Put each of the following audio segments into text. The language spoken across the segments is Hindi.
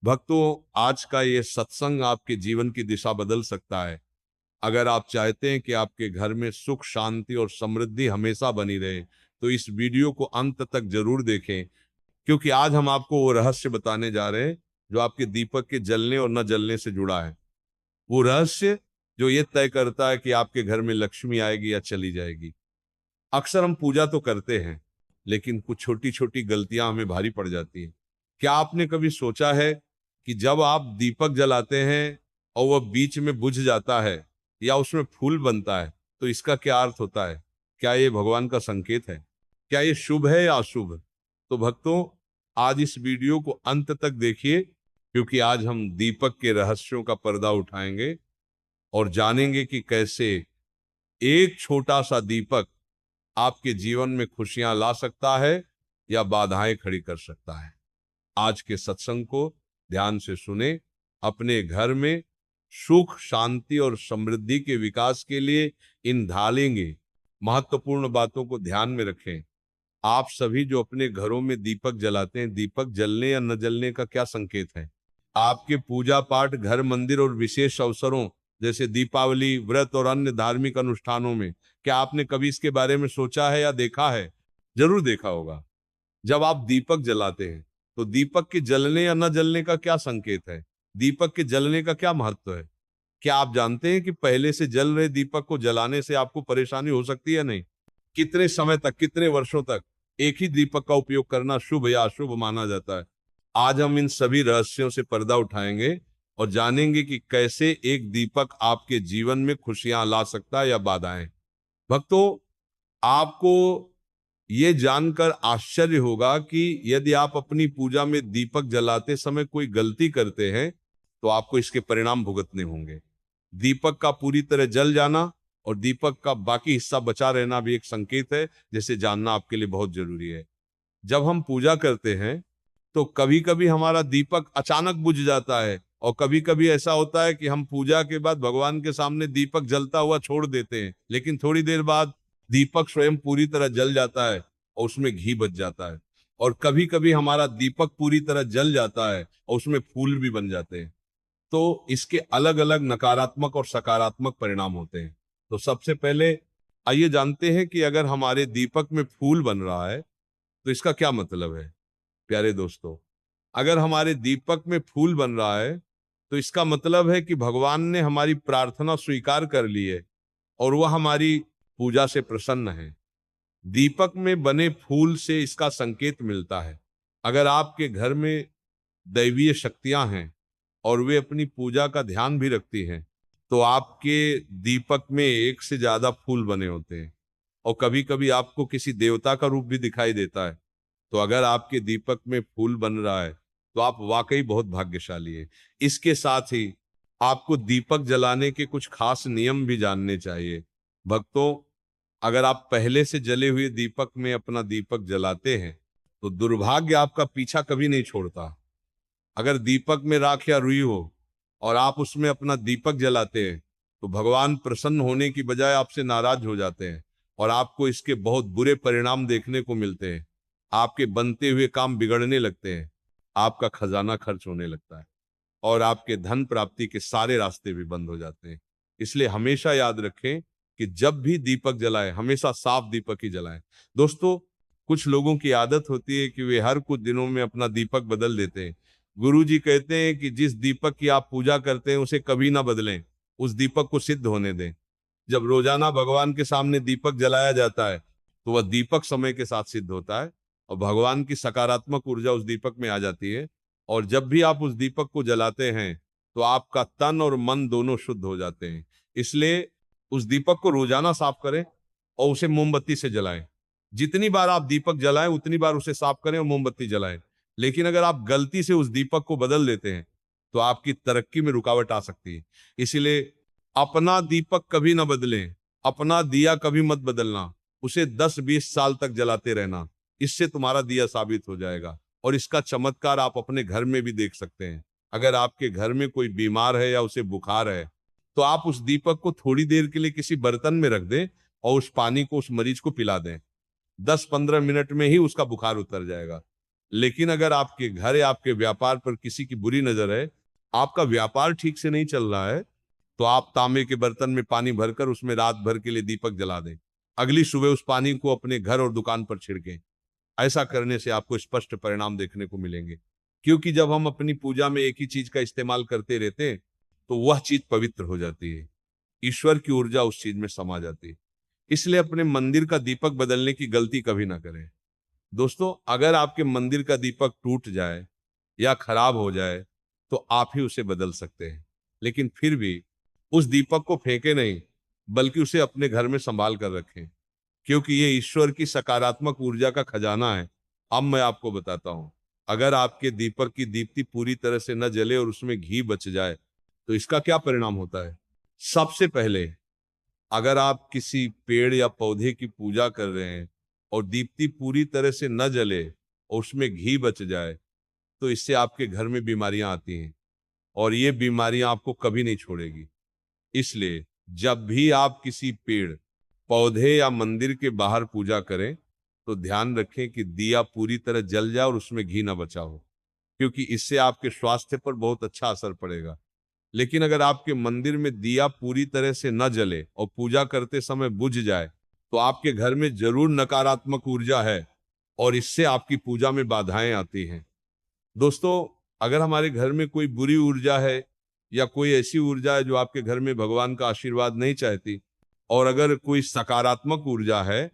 भक्तों, आज का ये सत्संग आपके जीवन की दिशा बदल सकता है। अगर आप चाहते हैं कि आपके घर में सुख, शांति और समृद्धि हमेशा बनी रहे, तो इस वीडियो को अंत तक जरूर देखें, क्योंकि आज हम आपको वो रहस्य बताने जा रहे हैं जो आपके दीपक के जलने और न जलने से जुड़ा है। वो रहस्य जो ये तय करता है कि आपके घर में लक्ष्मी आएगी या चली जाएगी। अक्सर हम पूजा तो करते हैं, लेकिन कुछ छोटी छोटी गलतियां हमें भारी पड़ जाती हैं। क्या आपने कभी सोचा है कि जब आप दीपक जलाते हैं और वह बीच में बुझ जाता है या उसमें फूल बनता है, तो इसका क्या अर्थ होता है? क्या ये भगवान का संकेत है? क्या ये शुभ है या अशुभ? तो भक्तों, आज इस वीडियो को अंत तक देखिए, क्योंकि आज हम दीपक के रहस्यों का पर्दा उठाएंगे और जानेंगे कि कैसे एक छोटा सा दीपक आपके जीवन में खुशियां ला सकता है या बाधाएं खड़ी कर सकता है। आज के सत्संग को ध्यान से सुने। अपने घर में सुख, शांति और समृद्धि के विकास के लिए इन ढालेंगे महत्वपूर्ण बातों को ध्यान में रखें। आप सभी जो अपने घरों में दीपक जलाते हैं, दीपक जलने या न जलने का क्या संकेत है? आपके पूजा पाठ, घर, मंदिर और विशेष अवसरों जैसे दीपावली, व्रत और अन्य धार्मिक अनुष्ठानों में क्या आपने कभी इसके बारे में सोचा है या देखा है? जरूर देखा होगा। जब आप दीपक जलाते हैं, तो दीपक के जलने या न जलने का क्या संकेत है? दीपक के जलने का क्या महत्व है? क्या आप जानते हैं कि पहले से जल रहे दीपक को जलाने से आपको परेशानी हो सकती है? नहीं। कितने समय तक, कितने वर्षों तक एक ही दीपक का उपयोग करना शुभ या अशुभ माना जाता है? आज हम इन सभी रहस्यों से पर्दा उठाएंगे और जानेंगे कि कैसे एक दीपक आपके जीवन में खुशियां ला सकता है या बाधाएं। भक्तों, आपको ये जानकर आश्चर्य होगा कि यदि आप अपनी पूजा में दीपक जलाते समय कोई गलती करते हैं, तो आपको इसके परिणाम भुगतने होंगे। दीपक का पूरी तरह जल जाना और दीपक का बाकी हिस्सा बचा रहना भी एक संकेत है, जिसे जानना आपके लिए बहुत जरूरी है। जब हम पूजा करते हैं, तो कभी कभी हमारा दीपक अचानक बुझ जाता है, और कभी कभी ऐसा होता है कि हम पूजा के बाद भगवान के सामने दीपक जलता हुआ छोड़ देते हैं, लेकिन थोड़ी देर बाद दीपक स्वयं पूरी तरह जल जाता है और उसमें घी बच जाता है। और कभी कभी हमारा दीपक पूरी तरह जल जाता है और उसमें फूल भी बन जाते हैं। तो इसके अलग अलग नकारात्मक और सकारात्मक परिणाम होते हैं। तो सबसे पहले आइए जानते हैं कि अगर हमारे दीपक में फूल बन रहा है, तो इसका क्या मतलब है। प्यारे दोस्तों, अगर हमारे दीपक में फूल बन रहा है, तो इसका मतलब है कि भगवान ने हमारी प्रार्थना स्वीकार कर ली है और वह हमारी पूजा से प्रसन्न है। दीपक में बने फूल से इसका संकेत मिलता है। अगर आपके घर में दैवीय शक्तियां हैं और वे अपनी पूजा का ध्यान भी रखती हैं, तो आपके दीपक में एक से ज्यादा फूल बने होते हैं और कभी कभी आपको किसी देवता का रूप भी दिखाई देता है। तो अगर आपके दीपक में फूल बन रहा है, तो आप वाकई बहुत भाग्यशाली हैं। इसके साथ ही आपको दीपक जलाने के कुछ खास नियम भी जानने चाहिए। भक्तों, अगर आप पहले से जले हुए दीपक में अपना दीपक जलाते हैं, तो दुर्भाग्य आपका पीछा कभी नहीं छोड़ता। अगर दीपक में राख या रुई हो और आप उसमें अपना दीपक जलाते हैं, तो भगवान प्रसन्न होने की बजाय आपसे नाराज हो जाते हैं और आपको इसके बहुत बुरे परिणाम देखने को मिलते हैं। आपके बनते हुए काम बिगड़ने लगते हैं, आपका खजाना खर्च होने लगता है और आपके धन प्राप्ति के सारे रास्ते भी बंद हो जाते हैं। इसलिए हमेशा याद रखें कि जब भी दीपक जलाएं, हमेशा साफ दीपक ही जलाएं। दोस्तों, कुछ लोगों की आदत होती है कि वे हर कुछ दिनों में अपना दीपक बदल देते हैं। गुरु जी कहते हैं कि जिस दीपक की आप पूजा करते हैं उसे कभी ना बदलें, उस दीपक को सिद्ध होने दें। जब रोजाना भगवान के सामने दीपक जलाया जाता है, तो वह दीपक समय के साथ सिद्ध होता है और भगवान की सकारात्मक ऊर्जा उस दीपक में आ जाती है। और जब भी आप उस दीपक को जलाते हैं, तो आपका तन और मन दोनों शुद्ध हो जाते हैं। इसलिए उस दीपक को रोजाना साफ करें और उसे मोमबत्ती से जलाएं। जितनी बार आप दीपक जलाएं, उतनी बार उसे साफ करें और मोमबत्ती जलाएं। लेकिन अगर आप गलती से उस दीपक को बदल देते हैं, तो आपकी तरक्की में रुकावट आ सकती है। इसीलिए अपना दीपक कभी ना बदलें, अपना दिया कभी मत बदलना, उसे 10-20 साल तक जलाते रहना। इससे तुम्हारा दिया साबित हो जाएगा और इसका चमत्कार आप अपने घर में भी देख सकते हैं। अगर आपके घर में कोई बीमार है या उसे बुखार है, तो आप उस दीपक को थोड़ी देर के लिए किसी बर्तन में रख दें और उस पानी को उस मरीज को पिला दें। 10-15 मिनट में ही उसका बुखार उतर जाएगा। लेकिन अगर आपके घर या आपके व्यापार पर किसी की बुरी नजर है, आपका व्यापार ठीक से नहीं चल रहा है, तो आप तांबे के बर्तन में पानी भरकर उसमें रात भर के लिए दीपक जला दें। अगली सुबह उस पानी को अपने घर और दुकान पर छिड़कें। ऐसा करने से आपको स्पष्ट परिणाम देखने को मिलेंगे। क्योंकि जब हम अपनी पूजा में एक ही चीज का इस्तेमाल करते रहते हैं, तो वह चीज पवित्र हो जाती है, ईश्वर की ऊर्जा उस चीज में समा जाती है। इसलिए अपने मंदिर का दीपक बदलने की गलती कभी ना करें। दोस्तों, अगर आपके मंदिर का दीपक टूट जाए या खराब हो जाए, तो आप ही उसे बदल सकते हैं। लेकिन फिर भी उस दीपक को फेंके नहीं, बल्कि उसे अपने घर में संभाल कर रखें, क्योंकि ये ईश्वर की सकारात्मक ऊर्जा का खजाना है। अब मैं आपको बताता हूं, अगर आपके दीपक की दीप्ति पूरी तरह से न जले और उसमें घी बच जाए, तो इसका क्या परिणाम होता है। सबसे पहले, अगर आप किसी पेड़ या पौधे की पूजा कर रहे हैं और दीप्ति पूरी तरह से न जले और उसमें घी बच जाए, तो इससे आपके घर में बीमारियां आती हैं और ये बीमारियां आपको कभी नहीं छोड़ेगी। इसलिए जब भी आप किसी पेड़, पौधे या मंदिर के बाहर पूजा करें, तो ध्यान रखें कि दिया पूरी तरह जल जाए और उसमें घी न बचा हो, क्योंकि इससे आपके स्वास्थ्य पर बहुत अच्छा असर पड़ेगा। लेकिन अगर आपके मंदिर में दिया पूरी तरह से न जले और पूजा करते समय बुझ जाए, तो आपके घर में जरूर नकारात्मक ऊर्जा है और इससे आपकी पूजा में बाधाएं आती हैं। दोस्तों, अगर हमारे घर में कोई बुरी ऊर्जा है या कोई ऐसी ऊर्जा है जो आपके घर में भगवान का आशीर्वाद नहीं चाहती, और अगर कोई सकारात्मक ऊर्जा है,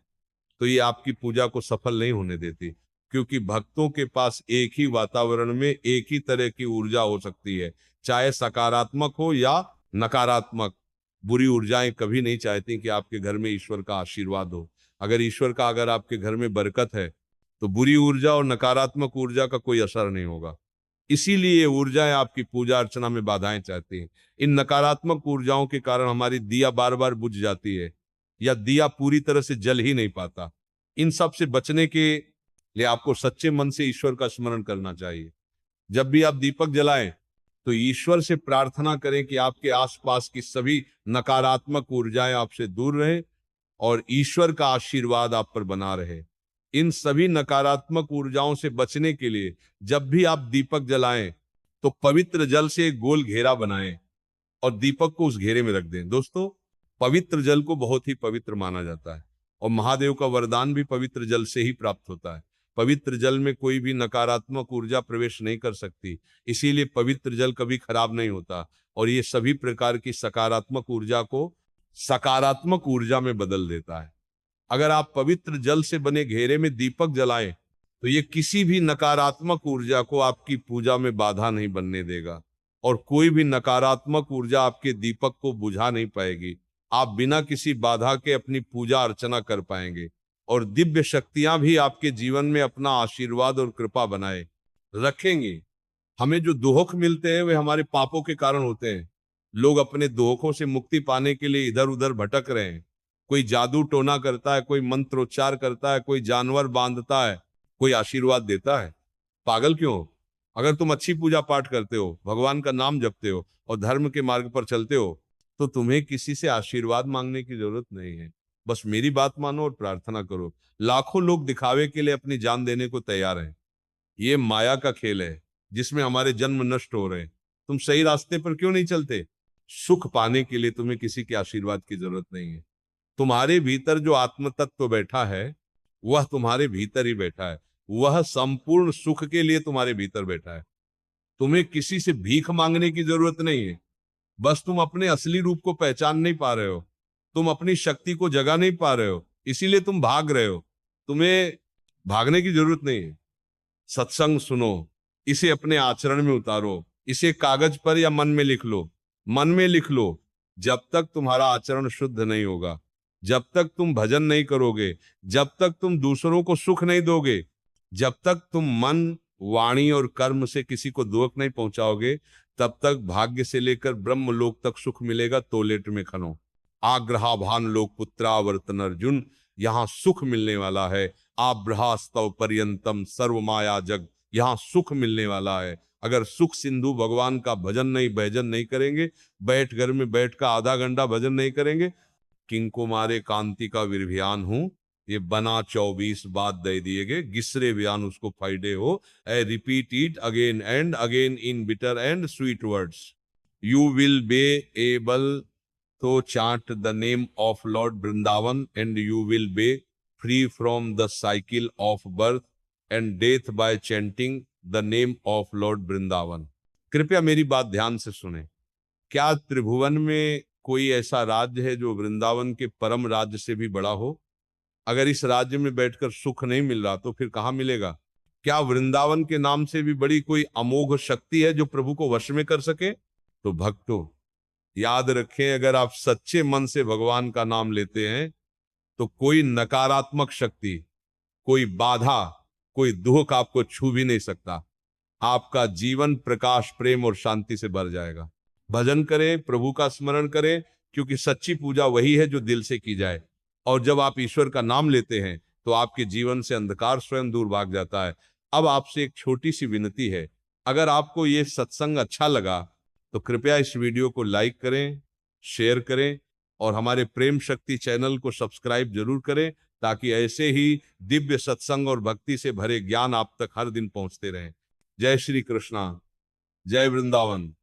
तो ये आपकी पूजा को सफल नहीं होने देती। क्योंकि भक्तों के पास एक ही वातावरण में एक ही तरह की ऊर्जा हो सकती है, चाहे सकारात्मक हो या नकारात्मक। बुरी ऊर्जाएं कभी नहीं चाहती कि आपके घर में ईश्वर का आशीर्वाद हो। अगर आपके घर में बरकत है, तो बुरी ऊर्जा और नकारात्मक ऊर्जा का कोई असर नहीं होगा। इसीलिए ये ऊर्जाएं आपकी पूजा अर्चना में बाधाएं चाहती हैं। इन नकारात्मक ऊर्जाओं के कारण हमारी दिया बार बार बुझ जाती है या दिया पूरी तरह से जल ही नहीं पाता। इन सब से बचने के लिए आपको सच्चे मन से ईश्वर का स्मरण करना चाहिए। जब भी आप दीपक जलाएं, तो ईश्वर से प्रार्थना करें कि आपके आसपास की सभी नकारात्मक ऊर्जाएं आपसे दूर रहें और ईश्वर का आशीर्वाद आप पर बना रहे। इन सभी नकारात्मक ऊर्जाओं से बचने के लिए जब भी आप दीपक जलाएं, तो पवित्र जल से एक गोल घेरा बनाएं और दीपक को उस घेरे में रख दें। दोस्तों, पवित्र जल को बहुत ही पवित्र माना जाता है और महादेव का वरदान भी पवित्र जल से ही प्राप्त होता है। पवित्र जल में कोई भी नकारात्मक ऊर्जा प्रवेश नहीं कर सकती, इसीलिए पवित्र जल कभी खराब नहीं होता और ये सभी प्रकार की सकारात्मक ऊर्जा को सकारात्मक ऊर्जा में बदल देता है। अगर आप पवित्र जल से बने घेरे में दीपक जलाएं, तो ये किसी भी नकारात्मक ऊर्जा को आपकी पूजा में बाधा नहीं बनने देगा और कोई भी नकारात्मक ऊर्जा आपके दीपक को बुझा नहीं पाएगी। आप बिना किसी बाधा के अपनी पूजा अर्चना कर पाएंगे और दिव्य शक्तियां भी आपके जीवन में अपना आशीर्वाद और कृपा बनाए रखेंगी। हमें जो दुख मिलते हैं वे हमारे पापों के कारण होते हैं। लोग अपने दुखों से मुक्ति पाने के लिए इधर उधर भटक रहे हैं। कोई जादू टोना करता है, कोई मंत्रोच्चार करता है, कोई जानवर बांधता है, कोई आशीर्वाद देता है। पागल क्यों हो? अगर तुम अच्छी पूजा पाठ करते हो, भगवान का नाम जपते हो और धर्म के मार्ग पर चलते हो, तो तुम्हें किसी से आशीर्वाद मांगने की जरूरत नहीं है। बस मेरी बात मानो और प्रार्थना करो। लाखों लोग दिखावे के लिए अपनी जान देने को तैयार हैं। ये माया का खेल है जिसमें हमारे जन्म नष्ट हो रहे हैं। तुम सही रास्ते पर क्यों नहीं चलते? सुख पाने के लिए तुम्हें किसी के आशीर्वाद की जरूरत नहीं है। तुम्हारे भीतर जो आत्म तत्व बैठा है, वह तुम्हारे भीतर ही बैठा है। वह संपूर्ण सुख के लिए तुम्हारे भीतर बैठा है। तुम्हें किसी से भीख मांगने की जरूरत नहीं है। बस तुम अपने असली रूप को पहचान नहीं पा रहे हो, तुम अपनी शक्ति को जगा नहीं पा रहे हो, इसीलिए तुम भाग रहे हो। तुम्हें भागने की जरूरत नहीं है। सत्संग सुनो, इसे अपने आचरण में उतारो, इसे कागज पर या मन में लिख लो। मन में लिख लो, जब तक तुम्हारा आचरण शुद्ध नहीं होगा, जब तक तुम भजन नहीं करोगे, जब तक तुम दूसरों को सुख नहीं दोगे, जब तक तुम मन, वाणी और कर्म से किसी को दुख नहीं पहुंचाओगे, तब तक भाग्य से लेकर ब्रह्म लोक तक सुख मिलेगा। तोलेट में खनो आग्रहाभान लोक पुत्रावर्तन अर्जुन, यहाँ सुख मिलने वाला है। आब्रहास्तव पर्यंतम सर्व माया जग, यहाँ सुख मिलने वाला है। अगर सुख सिंधु भगवान का भजन नहीं, भजन नहीं करेंगे, बैठ घर में बैठ का आधा घंटा भजन नहीं करेंगे, किंको मारे कांति का विरभियान हूं, ये बना 24 बात दे दिए गए, गिसरे बयान उसको फायदे हो। I repeat it again and again in bitter and sweet words. You will be able तो chant the name of Lord Vrindavan and you will be free from the cycle of birth and death by chanting the name of Lord Vrindavan। कृपया मेरी बात ध्यान से सुने। क्या त्रिभुवन में कोई ऐसा राज्य है जो वृंदावन के परम राज्य से भी बड़ा हो? अगर इस राज्य में बैठकर सुख नहीं मिल रहा तो फिर कहाँ मिलेगा? क्या वृंदावन के नाम से भी बड़ी कोई अमोघ शक्ति है जो प्रभु को वश में कर सके? तो भक्तों, याद रखें, अगर आप सच्चे मन से भगवान का नाम लेते हैं तो कोई नकारात्मक शक्ति, कोई बाधा, कोई दुख आपको छू भी नहीं सकता। आपका जीवन प्रकाश, प्रेम और शांति से भर जाएगा। भजन करें, प्रभु का स्मरण करें, क्योंकि सच्ची पूजा वही है जो दिल से की जाए। और जब आप ईश्वर का नाम लेते हैं तो आपके जीवन से अंधकार स्वयं दूर भाग जाता है। अब आपसे एक छोटी सी विनती है, अगर आपको ये सत्संग अच्छा लगा तो कृपया इस वीडियो को लाइक करें, शेयर करें और हमारे प्रेम शक्ति चैनल को सब्सक्राइब जरूर करें, ताकि ऐसे ही दिव्य सत्संग और भक्ति से भरे ज्ञान आप तक हर दिन पहुंचते रहें। जय श्री कृष्णा, जय वृंदावन।